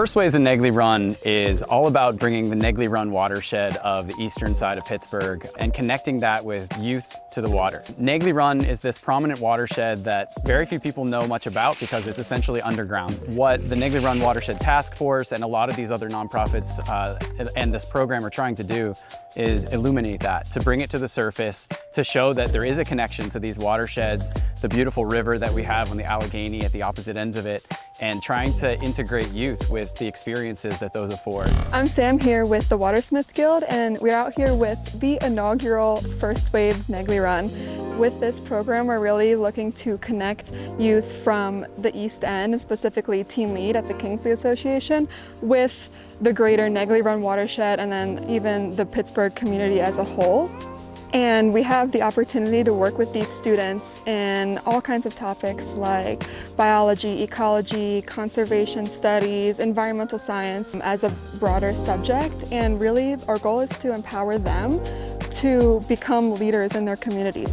First Waves of Negley Run is all about bringing the Negley Run watershed of the eastern side of Pittsburgh and connecting that with youth to the water. Negley Run is this prominent watershed that very few people know much about because it's essentially underground. What the Negley Run Watershed Task Force and a lot of these other nonprofits and this program are trying to do is illuminate that, to bring it to the surface, to show that there is a connection to these watersheds, the beautiful river that we have on the Allegheny at the opposite ends of it, and trying to integrate youth with the experiences that those afford. I'm Sam here with the Watersmith Guild, and we're out here with the inaugural First Waves Negley Run. With this program, we're really looking to connect youth from the East End, and specifically Team Lead at the Kingsley Association, with the greater Negley Run Watershed and then even the Pittsburgh community as a whole. And we have the opportunity to work with these students in all kinds of topics like biology, ecology, conservation studies, environmental science as a broader subject. And really our goal is to empower them to become leaders in their community.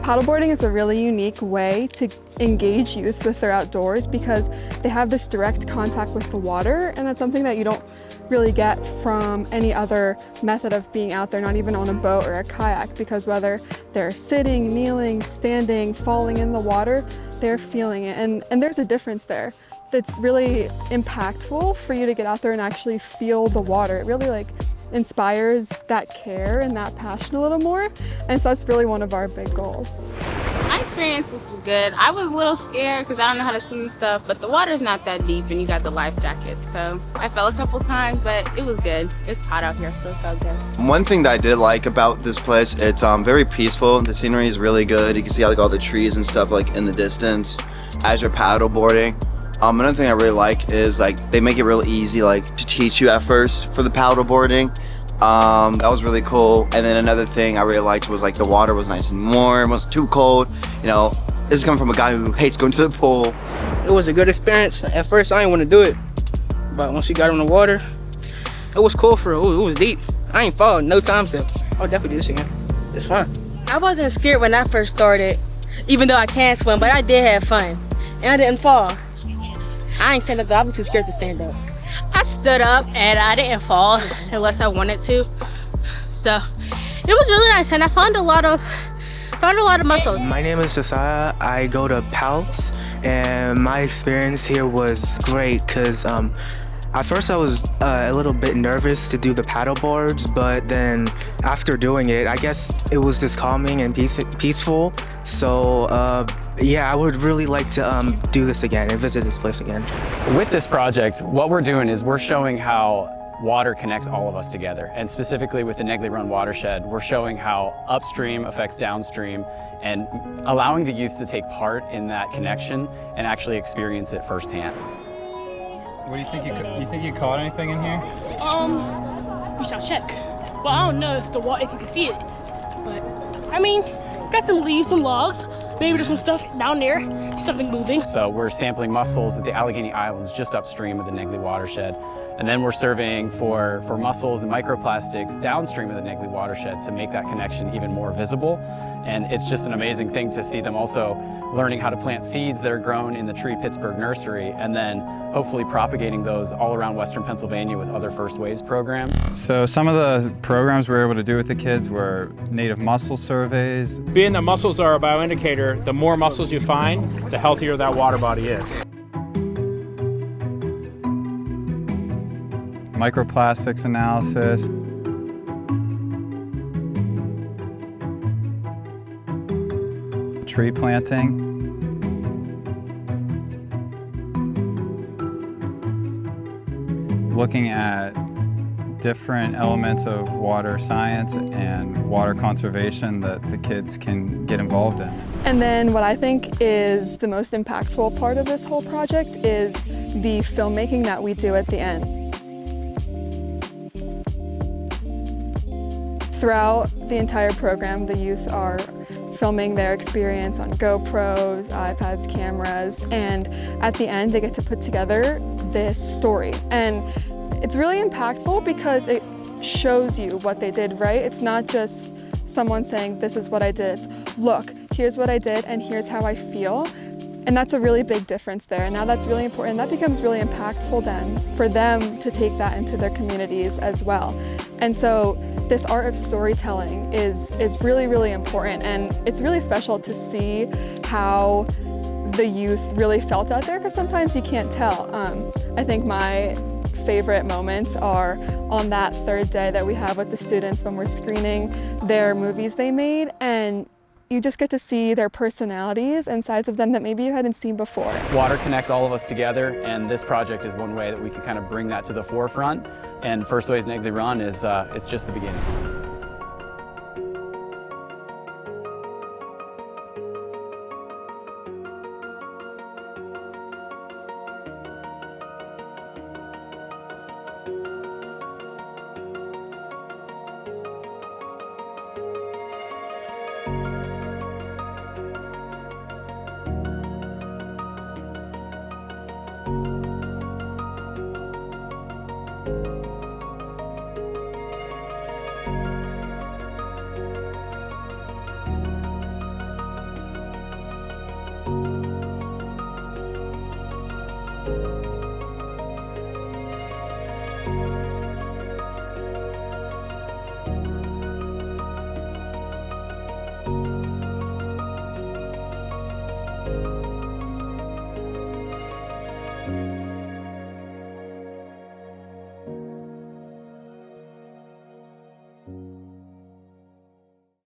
Paddleboarding is a really unique way to engage youth with their outdoors because they have this direct contact with the water, and that's something that you don't really get from any other method of being out there, not even on a boat or a kayak, because whether they're sitting, kneeling, standing, falling in the water, they're feeling it. And there's a difference there that's really impactful for you to get out there and actually feel the water. It really inspires that care and that passion a little more. And so that's really one of our big goals. My experience was good. I was a little scared because I don't know how to swim and stuff, but the water's not that deep and you got the life jacket. So I fell a couple times, but it was good. It's hot out here, so it felt good. One thing that I did like about this place, it's very peaceful. The scenery is really good. You can see all the trees and stuff in the distance as you're paddle boarding. Another thing I really like is they make it real easy to teach you at first for the paddle boarding. That was really cool. And then another thing I really liked was the water was nice and warm, it wasn't too cold. You know, this is coming from a guy who hates going to the pool. It was a good experience. At first I didn't want to do it, but once you got in the water, it was cool for real. It was deep. I ain't falling no time still. I'll definitely do this again. It's fun. I wasn't scared when I first started, even though I can't swim, but I did have fun. And I didn't fall. I ain't stand up though, I was too scared to stand up. I stood up and I didn't fall unless I wanted to. So it was really nice and I found a lot of mussels. My name is Josiah. I go to PALS and my experience here was great because at first I was a little bit nervous to do the paddle boards, but then after doing it, I guess it was just calming and peaceful. So yeah, I would really like to do this again and visit this place again. With this project, what we're doing is we're showing how water connects all of us together. And specifically with the Negley Run Watershed, we're showing how upstream affects downstream and allowing the youth to take part in that connection and actually experience it firsthand. What do you think? You think you caught anything in here? We shall check. Well, I don't know if you can see it, but I mean, got some leaves, some logs. Maybe there's some stuff down there, something moving. So we're sampling mussels at the Allegheny Islands just upstream of the Negley Watershed. And then we're surveying for mussels and microplastics downstream of the Negley Watershed to make that connection even more visible. And it's just an amazing thing to see them also learning how to plant seeds that are grown in the Tree Pittsburgh nursery and then hopefully propagating those all around Western Pennsylvania with other First Waves programs. So some of the programs we were able to do with the kids were native mussel surveys. Being that mussels are a bioindicator, the more mussels you find, the healthier that water body is. Microplastics analysis. Tree planting. Looking at different elements of water science and water conservation that the kids can get involved in. And then what I think is the most impactful part of this whole project is the filmmaking that we do at the end. Throughout the entire program, the youth are filming their experience on GoPros, iPads, cameras, and at the end they get to put together this story. And it's really impactful because it shows you what they did, right? It's not just someone saying, this is what I did. It's, look, here's what I did and here's how I feel. And that's a really big difference there. And now that's really important. That becomes really impactful then for them to take that into their communities as well. And so this art of storytelling is really, really important. And it's really special to see how the youth really felt out there, because sometimes you can't tell. I think my favorite moments are on that third day that we have with the students when we're screening their movies they made, and you just get to see their personalities and sides of them that maybe you hadn't seen before. Water connects all of us together, and this project is one way that we can kind of bring that to the forefront. And First Waves Negley Run is just the beginning.